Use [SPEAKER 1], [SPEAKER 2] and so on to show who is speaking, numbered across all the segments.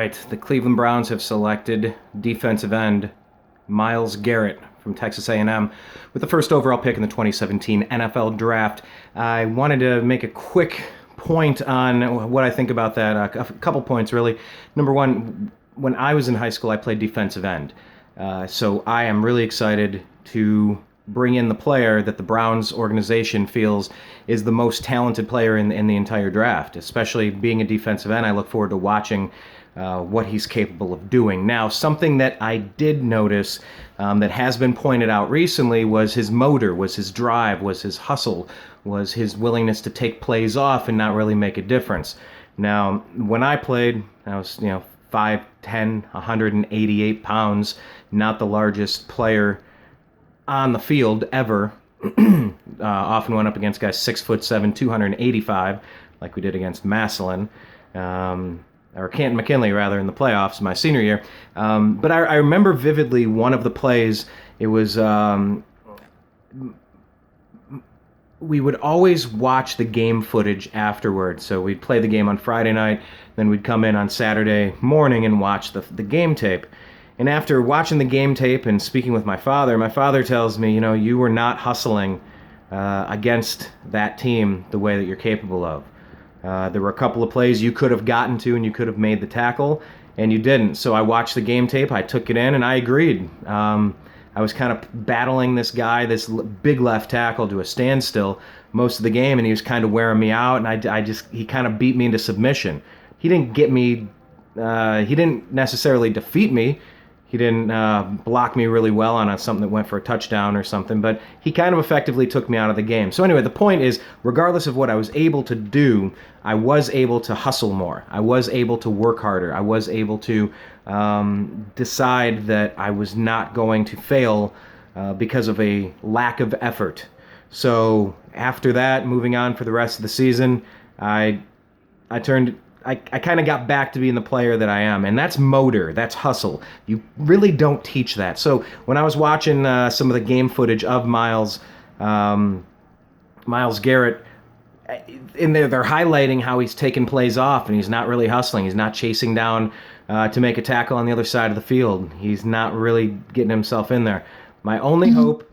[SPEAKER 1] right, the Cleveland Browns have selected defensive end Myles Garrett from Texas A&M with the first overall pick in the 2017 NFL Draft. I wanted to make a quick point on what I think about that. A couple points, really. Number one, when I was in high school, I played defensive end. So I am really excited to bring in the player that the Browns organization feels is the most talented player in the entire draft. Especially being a defensive end, I look forward to watching what he's capable of doing. Now, something that I did notice that has been pointed out recently was his motor, was his drive, was his hustle, was his willingness to take plays off and not really make a difference. Now, when I played, I was 5'10", 188 pounds, not the largest player on the field ever. Often went up against guys 6'7", 285, like we did against Massillon. Or Canton McKinley, rather, in the playoffs my senior year. But I remember vividly one of the plays. It was, we would always watch the game footage afterwards. So we'd play the game on Friday night, then we'd come in on Saturday morning and watch the game tape. And after watching the game tape and speaking with my father tells me, you were not hustling against that team the way that you're capable of. There were a couple of plays you could have gotten to and you could have made the tackle, and you didn't. So I watched the game tape, I took it in, and I agreed. I was kind of battling this guy, this big left tackle, to a standstill most of the game, and he was kind of wearing me out, and he kind of beat me into submission. He didn't get me, he didn't necessarily defeat me. He didn't block me really well on something that went for a touchdown or something, but he kind of effectively took me out of the game. So anyway, the point is, regardless of what I was able to do, I was able to hustle more. I was able to work harder. I was able to decide that I was not going to fail because of a lack of effort. So after that, moving on for the rest of the season, I kind of got back to being the player that I am, and that's motor, that's hustle. You really don't teach that. So when I was watching some of the game footage of Myles Garrett, in there they're highlighting how he's taking plays off and he's not really hustling. He's not chasing down to make a tackle on the other side of the field. He's not really getting himself in there. My only hope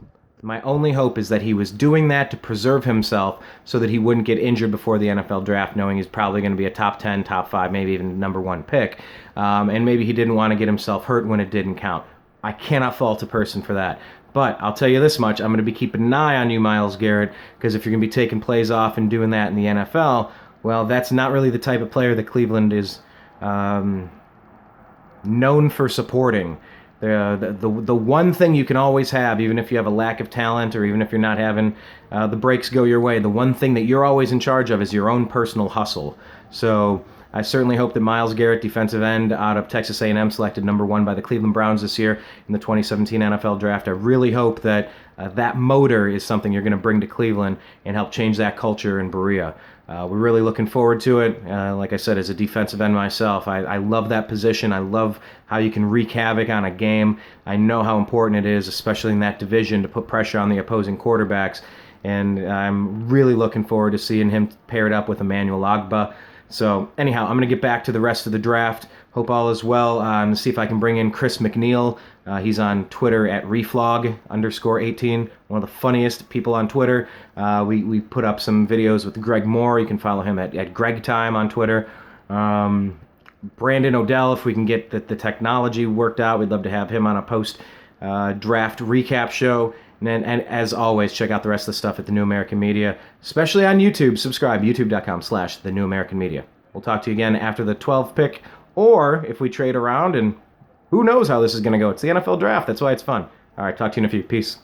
[SPEAKER 1] is that he was doing that to preserve himself so that he wouldn't get injured before the NFL draft, knowing he's probably going to be a top 10, top 5, maybe even number 1 pick. And maybe he didn't want to get himself hurt when it didn't count. I cannot fault a person for that. But I'll tell you this much, I'm going to be keeping an eye on you, Myles Garrett, because if you're going to be taking plays off and doing that in the NFL, well, that's not really the type of player that Cleveland is known for supporting. The one thing you can always have, even if you have a lack of talent or even if you're not having the breaks go your way, the one thing that you're always in charge of is your own personal hustle. So I certainly hope that Myles Garrett, defensive end out of Texas A&M, selected number 1 by the Cleveland Browns this year in the 2017 NFL Draft. I really hope that that motor is something you're going to bring to Cleveland and help change that culture in Berea. We're really looking forward to it. Like I said, as a defensive end myself, I love that position. I love how you can wreak havoc on a game. I know how important it is, especially in that division, to put pressure on the opposing quarterbacks. And I'm really looking forward to seeing him paired up with Emmanuel Ogbah. So anyhow, I'm going to get back to the rest of the draft. Hope all is well. See if I can bring in Chris McNeil. He's on Twitter at reflog_18. One of the funniest people on Twitter. We put up some videos with Greg Moore. You can follow him at Greg Time on Twitter. Brandon Odell, if we can get the technology worked out, we'd love to have him on a post-draft recap show. And as always, check out the rest of the stuff at The New American Media, especially on YouTube. Subscribe, youtube.com/The New American Media. We'll talk to you again after the 12th pick, or if we trade around, and who knows how this is going to go. It's the NFL Draft. That's why it's fun. All right, talk to you in a few. Peace.